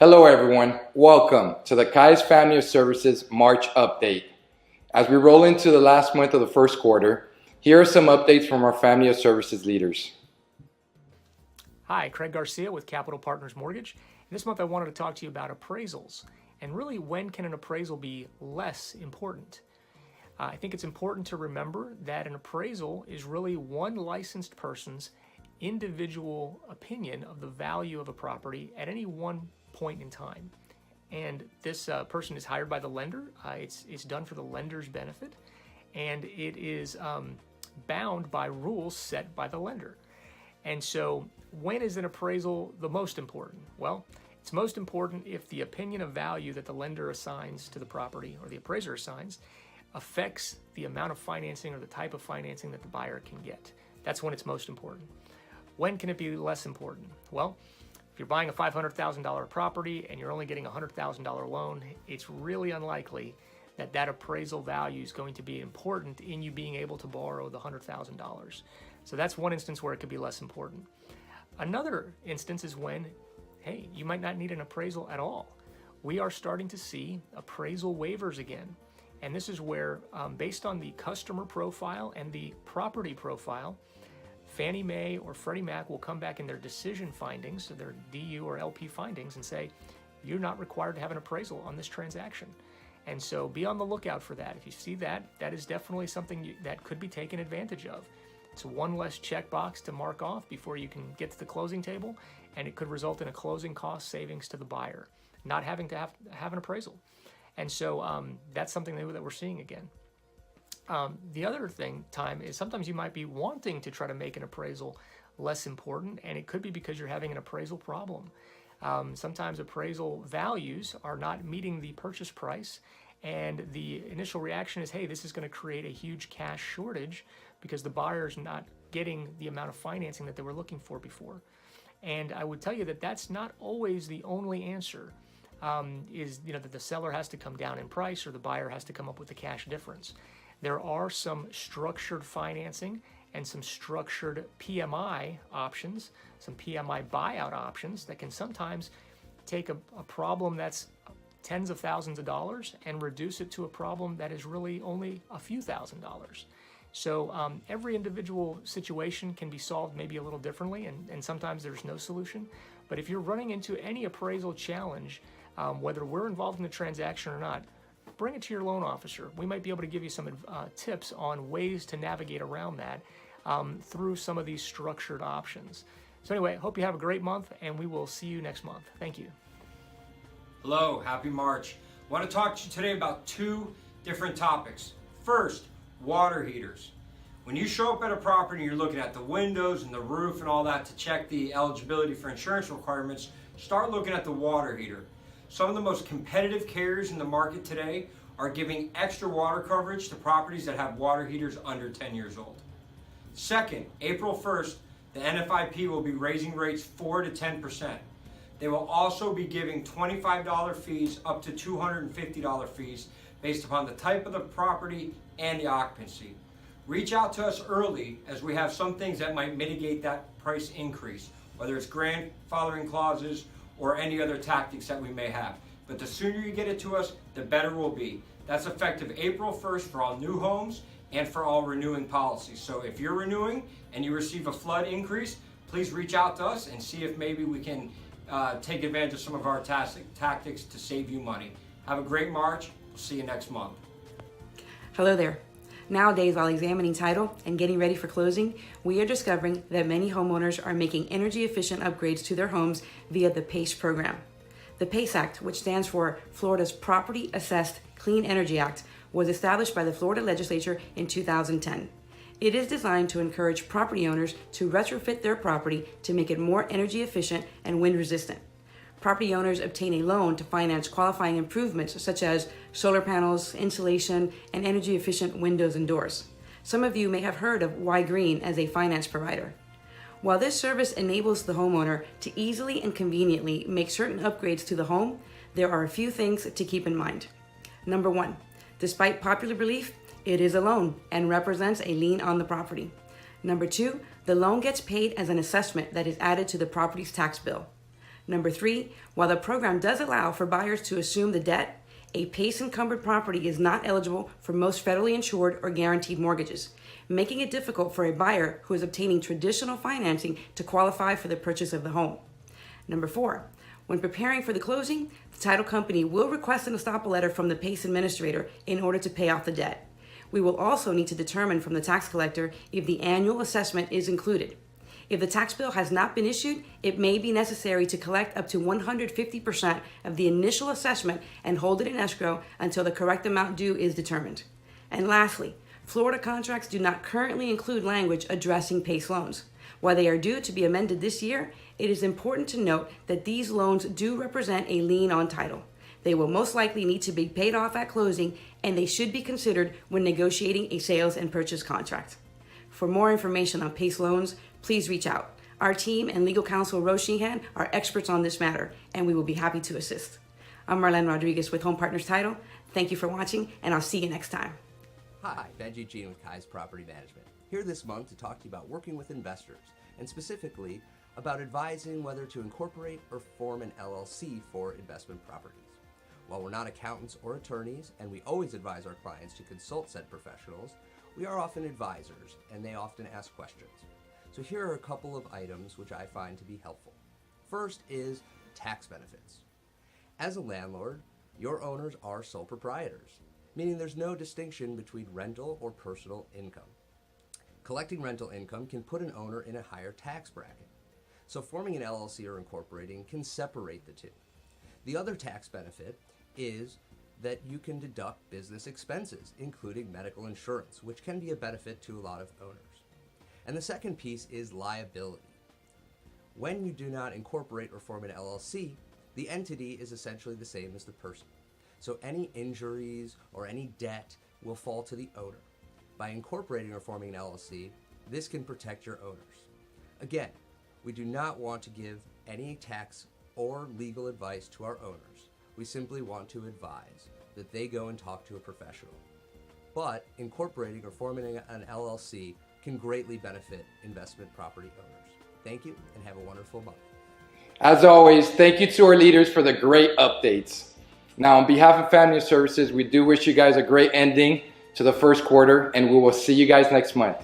Hello everyone, welcome to the Kai's Family of Services March update. As we roll into the last month of the first quarter, here are some updates from our Family of Services leaders. Hi, Craig Garcia with Capital Partners Mortgage. This month I wanted to talk to you about appraisals and really when can an appraisal be less important. I think it's important to remember that an appraisal is really one licensed person's individual opinion of the value of a property at any one point in time. And this person is hired by the lender. It's done for the lender's benefit, and it is bound by rules set by the lender. And so when is an appraisal the most important? Well, it's most important if the opinion of value that the lender assigns to the property or the appraiser assigns affects the amount of financing or the type of financing that the buyer can get. That's when it's most important. When can it be less important? Well, if you're buying a $500,000 property and you're only getting a $100,000 loan, it's really unlikely that that appraisal value is going to be important in you being able to borrow the $100,000. So that's one instance where it could be less important. Another instance is when, hey, you might not need an appraisal at all. We are starting to see appraisal waivers again. And this is where, based on the customer profile and the property profile, Fannie Mae or Freddie Mac will come back in their decision findings, so their DU or LP findings, and say, you're not required to have an appraisal on this transaction. And so be on the lookout for that. If you see that, that is definitely something that could be taken advantage of. It's one less checkbox to mark off before you can get to the closing table, and it could result in a closing cost savings to the buyer, not having to have an appraisal. And so that's something that we're seeing again. The other time is sometimes you might be wanting to try to make an appraisal less important, and it could be because you're having an appraisal problem. Sometimes appraisal values are not meeting the purchase price, and the initial reaction is, hey, this is going to create a huge cash shortage because the buyer's not getting the amount of financing that they were looking for before. And I would tell you that that's not always the only answer. That the seller has to come down in price or the buyer has to come up with the cash difference. There are some structured financing and some structured PMI options, some PMI buyout options that can sometimes take a problem that's tens of thousands of dollars and reduce it to a problem that is really only a few $1,000s. So every individual situation can be solved maybe a little differently, and sometimes there's no solution. But if you're running into any appraisal challenge, whether we're involved in the transaction or not, bring it to your loan officer. We might be able to give you some tips on ways to navigate around that through some of these structured options. So anyway, hope you have a great month, and we will see you next month. Thank you. Hello, happy March. I want to talk to you today about two different topics. First, water heaters. When you show up at a property and you're looking at the windows and the roof and all that to check the eligibility for insurance requirements, start looking at the water heater. Some of the most competitive carriers in the market today are giving extra water coverage to properties that have water heaters under 10 years old. Second, April 1st, the NFIP will be raising rates 4 to 10%. They will also be giving $25 fees up to $250 fees based upon the type of the property and the occupancy. Reach out to us early as we have some things that might mitigate that price increase, whether it's grandfathering clauses or any other tactics that we may have. But the sooner you get it to us, the better we'll be. That's effective April 1st for all new homes and for all renewing policies. So if you're renewing and you receive a flood increase, please reach out to us and see if maybe we can take advantage of some of our tactics to save you money. Have a great March. We'll see you next month. Hello there. Nowadays, while examining title and getting ready for closing, we are discovering that many homeowners are making energy-efficient upgrades to their homes via the PACE program. The PACE Act, which stands for Florida's Property Assessed Clean Energy Act, was established by the Florida legislature in 2010. It is designed to encourage property owners to retrofit their property to make it more energy efficient and wind resistant. Property owners obtain a loan to finance qualifying improvements such as solar panels, insulation, and energy-efficient windows and doors. Some of you may have heard of Y Green as a finance provider. While this service enables the homeowner to easily and conveniently make certain upgrades to the home, there are a few things to keep in mind. Number one, despite popular belief, it is a loan and represents a lien on the property. Number two, the loan gets paid as an assessment that is added to the property's tax bill. Number 3, while the program does allow for buyers to assume the debt, a PACE encumbered property is not eligible for most federally insured or guaranteed mortgages, making it difficult for a buyer who is obtaining traditional financing to qualify for the purchase of the home. Number 4, when preparing for the closing, the title company will request an estoppel letter from the PACE administrator in order to pay off the debt. We will also need to determine from the tax collector if the annual assessment is included. If the tax bill has not been issued, it may be necessary to collect up to 150% of the initial assessment and hold it in escrow until the correct amount due is determined. And lastly, Florida contracts do not currently include language addressing PACE loans. While they are due to be amended this year, it is important to note that these loans do represent a lien on title. They will most likely need to be paid off at closing, and they should be considered when negotiating a sales and purchase contract. For more information on PACE loans, please reach out. Our team and legal counsel Rose Sheehan are experts on this matter, and we will be happy to assist. I'm Marlene Rodriguez with Home Partners Title. Thank you for watching, and I'll see you next time. Hi, Benji Jean with Kai's Property Management. Here this month to talk to you about working with investors, and specifically about advising whether to incorporate or form an LLC for investment properties. While we're not accountants or attorneys, and we always advise our clients to consult said professionals, we are often advisors, and they often ask questions. So here are a couple of items which I find to be helpful. First is tax benefits. As a landlord, your owners are sole proprietors, meaning there's no distinction between rental or personal income. Collecting rental income can put an owner in a higher tax bracket. So forming an LLC or incorporating can separate the two. The other tax benefit is that you can deduct business expenses, including medical insurance, which can be a benefit to a lot of owners. And the second piece is liability. When you do not incorporate or form an LLC, the entity is essentially the same as the person. So any injuries or any debt will fall to the owner. By incorporating or forming an LLC, this can protect your owners. Again, we do not want to give any tax or legal advice to our owners. We simply want to advise that they go and talk to a professional. But incorporating or forming an LLC can greatly benefit investment property owners. Thank you and have a wonderful month. As always, thank you to our leaders for the great updates. Now, on behalf of Family Services, we do wish you guys a great ending to the first quarter, and we will see you guys next month.